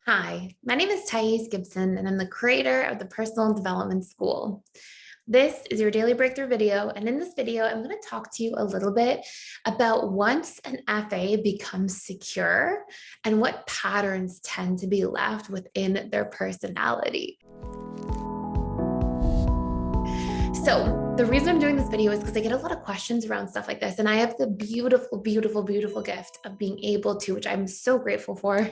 Hi, my name is Gibson, and I'm the creator of the Personal Development School. This is your daily breakthrough video. And in this video, I'm going to talk to you a little bit about once an FA becomes secure and what patterns tend to be left within their personality. So the reason I'm doing this video is because I get a lot of questions around stuff like this. And I have the beautiful, beautiful, beautiful gift of being able to, which I'm so grateful for.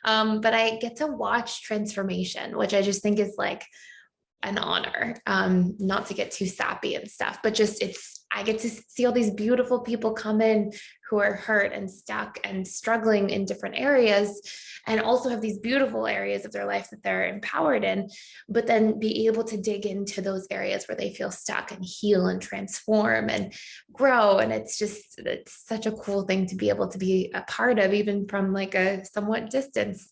But I get to watch transformation, which I just think is like an honor. Not to get too sappy and stuff, but just I get to see all these beautiful people come in who are hurt and stuck and struggling in different areas, and also have these beautiful areas of their life that they're empowered in, but then be able to dig into those areas where they feel stuck and heal and transform and grow. And it's such a cool thing to be able to be a part of, even from like a somewhat distance.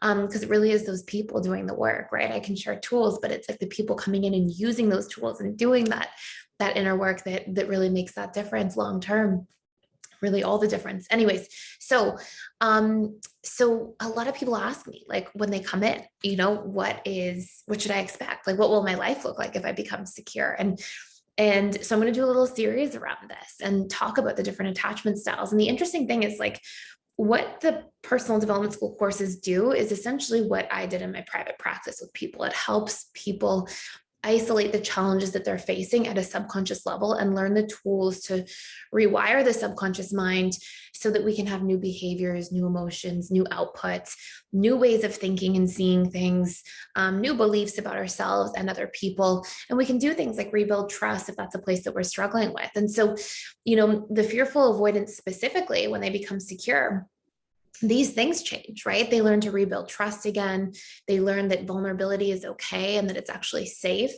Because it really is those people doing the work, right? I can share tools, but it's like the people coming in and using those tools and doing that inner work that really makes that difference long term, really all the difference. Anyways, so a lot of people ask me, like, when they come in, what should I expect? Like, what will my life look like if I become secure? And so I'm going to do a little series around this and talk about the different attachment styles. And the interesting thing is, like, what the personal development school courses do is essentially what I did in my private practice with people. It helps people isolate the challenges that they're facing at a subconscious level and learn the tools to rewire the subconscious mind so that we can have new behaviors, new emotions, new outputs, new ways of thinking and seeing things, new beliefs about ourselves and other people. And we can do things like rebuild trust if that's a place that we're struggling with. And so, the fearful avoidance specifically, when they become secure, these things change, right? They learn to rebuild trust again. They learn that vulnerability is okay and that it's actually safe.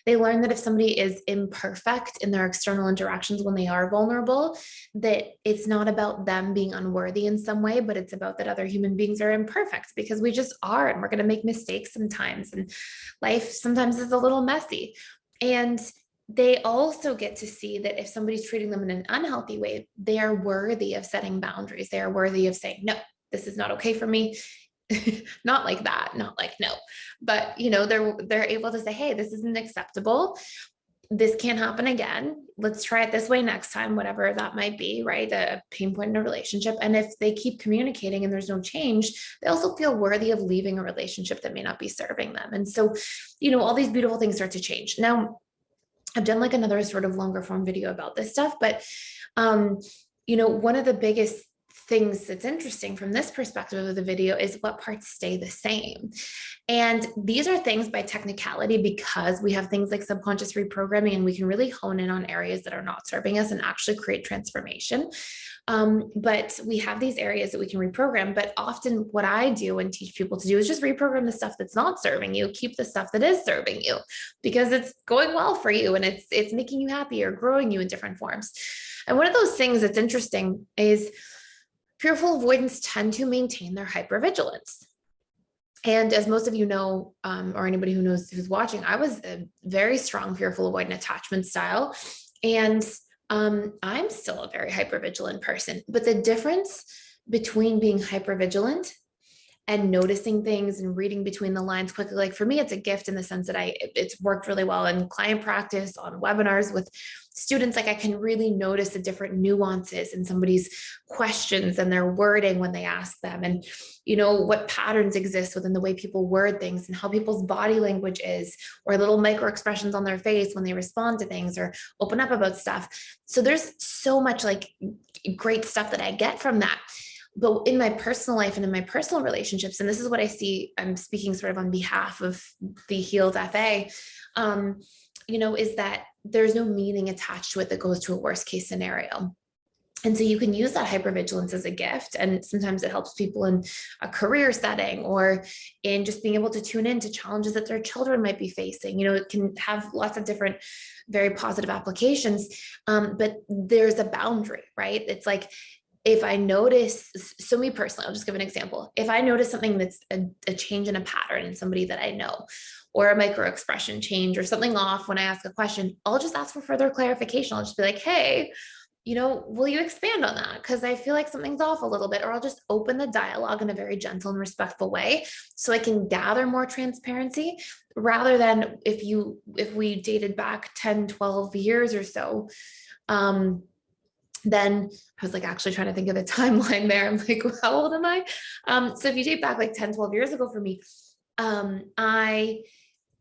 They learn that if somebody is imperfect in their external interactions when they are vulnerable, that it's not about them being unworthy in some way, but it's about that other human beings are imperfect, because we just are, and we're going to make mistakes sometimes. And life sometimes is a little messy. And they also get to see that if somebody's treating them in an unhealthy way, they are worthy of setting boundaries. They are worthy of saying, no, this is not okay for me. Not like that, not like no, but they're able to say, hey, this isn't acceptable. This can't happen again. Let's try it this way next time, whatever that might be, right? A pain point in a relationship. And if they keep communicating and there's no change, they also feel worthy of leaving a relationship that may not be serving them. And so, all these beautiful things start to change. Now, I've done like another sort of longer form video about this stuff, but one of the biggest things that's interesting from this perspective of the video is what parts stay the same. And these are things by technicality, because we have things like subconscious reprogramming, and we can really hone in on areas that are not serving us and actually create transformation. But we have these areas that we can reprogram. But often what I do and teach people to do is just reprogram the stuff that's not serving you, keep the stuff that is serving you, because it's going well for you and it's making you happy or growing you in different forms. And one of those things that's interesting is fearful avoidants tend to maintain their hypervigilance. And as most of you know, or anybody who knows who's watching, I was a very strong fearful avoidant attachment style. And I'm still a very hypervigilant person. But the difference between being hypervigilant and noticing things and reading between the lines quickly, like for me, it's a gift in the sense that it's worked really well in client practice, on webinars with students. Like, I can really notice the different nuances in somebody's questions and their wording when they ask them, and what patterns exist within the way people word things and how people's body language is, or little micro expressions on their face when they respond to things or open up about stuff. So there's so much like great stuff that I get from that. But in my personal life and in my personal relationships, and this is what I see, I'm speaking sort of on behalf of the healed FA, is that there's no meaning attached to it that goes to a worst case scenario. And so you can use that hypervigilance as a gift. And sometimes it helps people in a career setting or in just being able to tune in to challenges that their children might be facing. It can have lots of different, very positive applications. But there's a boundary, right? It's like, if I notice, so me personally, I'll just give an example. If I notice something that's a change in a pattern in somebody that I know, or a micro expression change or something off when I ask a question, I'll just ask for further clarification. I'll just be like, hey, will you expand on that? Because I feel like something's off a little bit, or I'll just open the dialogue in a very gentle and respectful way so I can gather more transparency rather than if we dated back 10, 12 years or so. Then I was like actually trying to think of the timeline there. I'm like, how old am I? So if you date back like 10, 12 years ago for me, I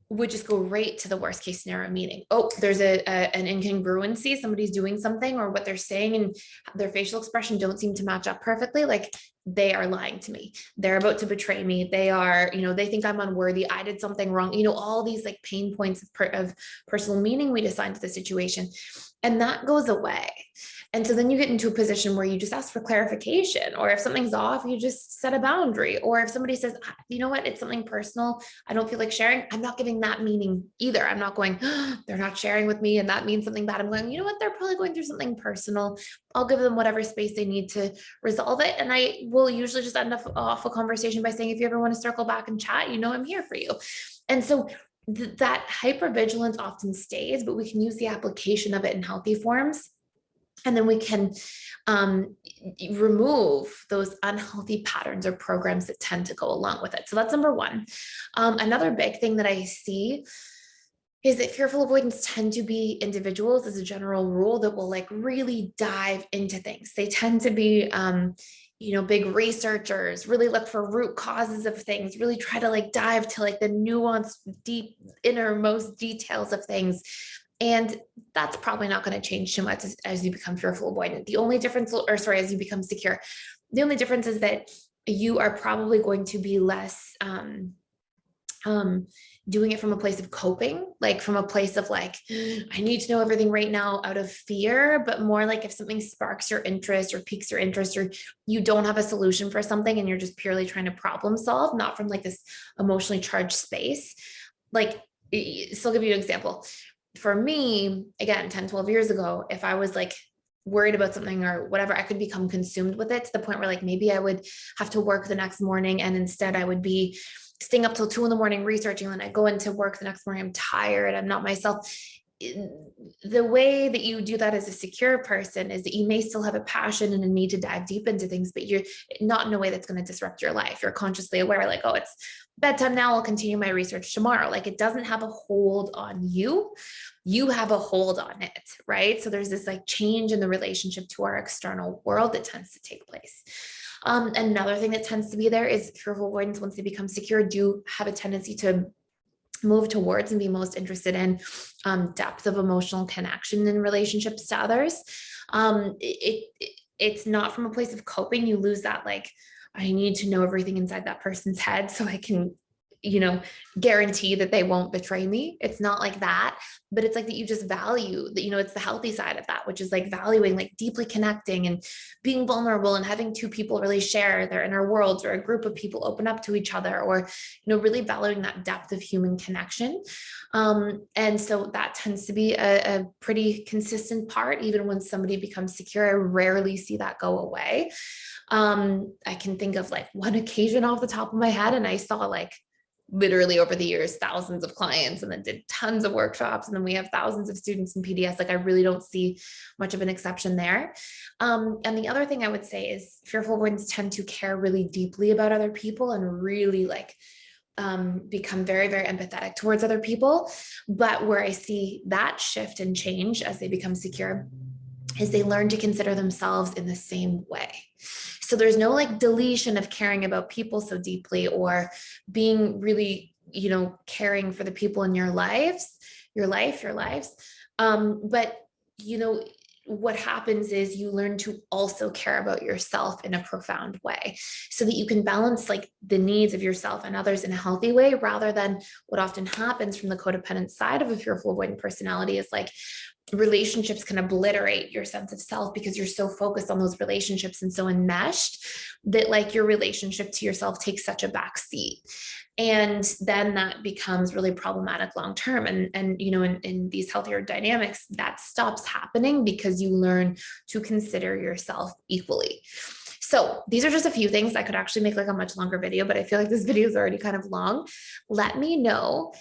would just go right to the worst case scenario, meaning, oh, there's an incongruency. Somebody's doing something, or what they're saying and their facial expression don't seem to match up perfectly. Like, they are lying to me. They're about to betray me. They are, they think I'm unworthy. I did something wrong. All these like pain points of personal meaning we'd assign to the situation. And that goes away. And so then you get into a position where you just ask for clarification, or if something's off, you just set a boundary. Or if somebody says, you know what, it's something personal, I don't feel like sharing, I'm not giving that meaning either. I'm not going, oh, they're not sharing with me and that means something bad. I'm going, you know what, they're probably going through something personal. I'll give them whatever space they need to resolve it. And I will usually just end up off a conversation by saying, if you ever want to circle back and chat, I'm here for you. And so that hypervigilance often stays, but we can use the application of it in healthy forms. And then we can remove those unhealthy patterns or programs that tend to go along with it. So that's number one. Another big thing that I see is that fearful avoidants tend to be individuals, as a general rule, that will like really dive into things. They tend to be big researchers, really look for root causes of things, really try to like dive to like the nuanced, deep, innermost details of things. And that's probably not going to change too much as you become fearful avoidant. The only difference, as you become secure, the only difference is that you are probably going to be less doing it from a place of coping, like from a place of like, I need to know everything right now out of fear, but more like if something sparks your interest or piques your interest, or you don't have a solution for something and you're just purely trying to problem solve, not from like this emotionally charged space. Like, so I'll give you an example. For me, again, 10, 12 years ago, if I was like worried about something or whatever, I could become consumed with it to the point where like maybe I would have to work the next morning, and instead I would be staying up till 2 a.m. researching, and then I go into work the next morning, I'm tired, I'm not myself. The way that you do that as a secure person is that you may still have a passion and a need to dive deep into things, but you're not in a way that's going to disrupt your life. You're consciously aware, like, oh, it's bedtime now, I'll continue my research tomorrow. Like, it doesn't have a hold on you. You have a hold on it, right? So there's this like change in the relationship to our external world that tends to take place. Another thing that tends to be there is fearful avoidance, once they become secure, do have a tendency to move towards and be most interested in depth of emotional connection in relationships to others. It's not from a place of coping. You lose that, like, I need to know everything inside that person's head so I can guarantee that they won't betray me. It's not like that, but it's like that you just value that, it's the healthy side of that, which is like valuing, like deeply connecting and being vulnerable and having two people really share their inner worlds, or a group of people open up to each other, or, really valuing that depth of human connection. And so that tends to be a pretty consistent part. Even when somebody becomes secure, I rarely see that go away. I can think of like one occasion off the top of my head, and I saw like literally over the years, thousands of clients, and then did tons of workshops. And then we have thousands of students in PDS. Like, I really don't see much of an exception there. And the other thing I would say is fearful avoidants tend to care really deeply about other people and really like become very, very empathetic towards other people. But where I see that shift and change as they become secure is they learn to consider themselves in the same way. So there's no like deletion of caring about people so deeply, or being really, caring for the people in your lives. But what happens is you learn to also care about yourself in a profound way, so that you can balance like the needs of yourself and others in a healthy way, rather than what often happens from the codependent side of a fearful avoidant personality is like relationships can obliterate your sense of self, because you're so focused on those relationships and so enmeshed that like your relationship to yourself takes such a back seat. And then that becomes really problematic long term. And in these healthier dynamics, that stops happening because you learn to consider yourself equally. So these are just a few things. I could actually make like a much longer video, but I feel like this video is already kind of long. Let me know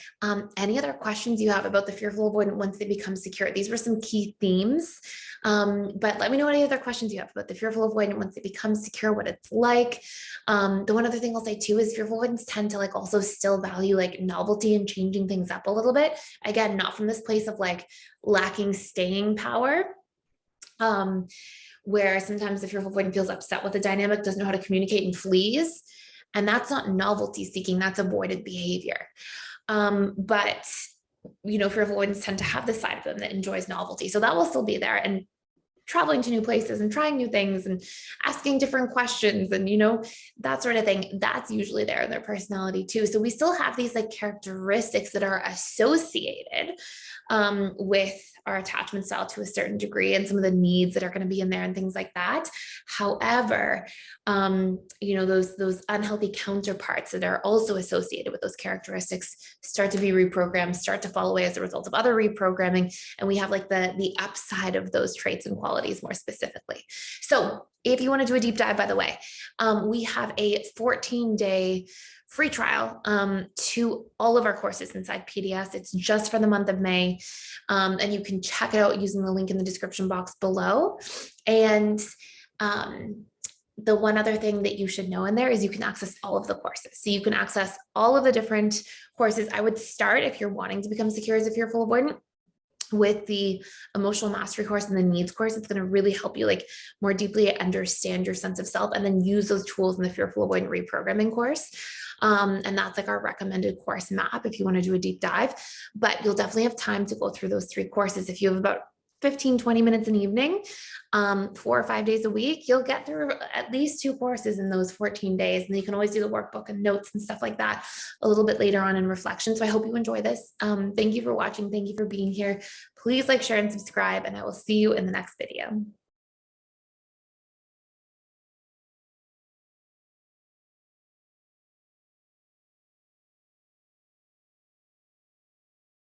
any other questions you have about the fearful avoidant once they become secure. These were some key themes. But let me know any other questions you have about the fearful avoidant once they become secure, what it's like. The one other thing I'll say too is fearful avoidants tend to like also still value like novelty and changing things up a little bit. Again, not from this place of like lacking staying power. Where sometimes the fearful avoidant feels upset with the dynamic, doesn't know how to communicate and flees. And that's not novelty seeking, that's avoided behavior. But fearful avoidants tend to have this side of them that enjoys novelty. So that will still be there. And traveling to new places and trying new things and asking different questions and that sort of thing, that's usually there in their personality too. So we still have these like characteristics that are associated with our attachment style to a certain degree and some of the needs that are going to be in there and things like that. However, those unhealthy counterparts that are also associated with those characteristics start to be reprogrammed, start to fall away as a result of other reprogramming. And we have like the upside of those traits and qualities more specifically. So if you want to do a deep dive, by the way, we have a 14-day free trial to all of our courses inside PDS. It's just for the month of May. And you can check it out using the link in the description box below. And the one other thing that you should know in there is you can access all of the courses. So you can access all of the different courses. I would start, if you're wanting to become secure as a fearful avoidant, with the emotional mastery course and the needs course. It's going to really help you like more deeply understand your sense of self and then use those tools in the fearful avoidant reprogramming course. And that's like our recommended course map if you want to do a deep dive, but you'll definitely have time to go through those 3 courses. If you have about 15-20 minutes an evening, 4 or 5 days a week, you'll get through at least 2 courses in those 14 days. And you can always do the workbook and notes and stuff like that a little bit later on in reflection. So I hope you enjoy this. Thank you for watching. Thank you for being here. Please like, share, and subscribe, and I will see you in the next video.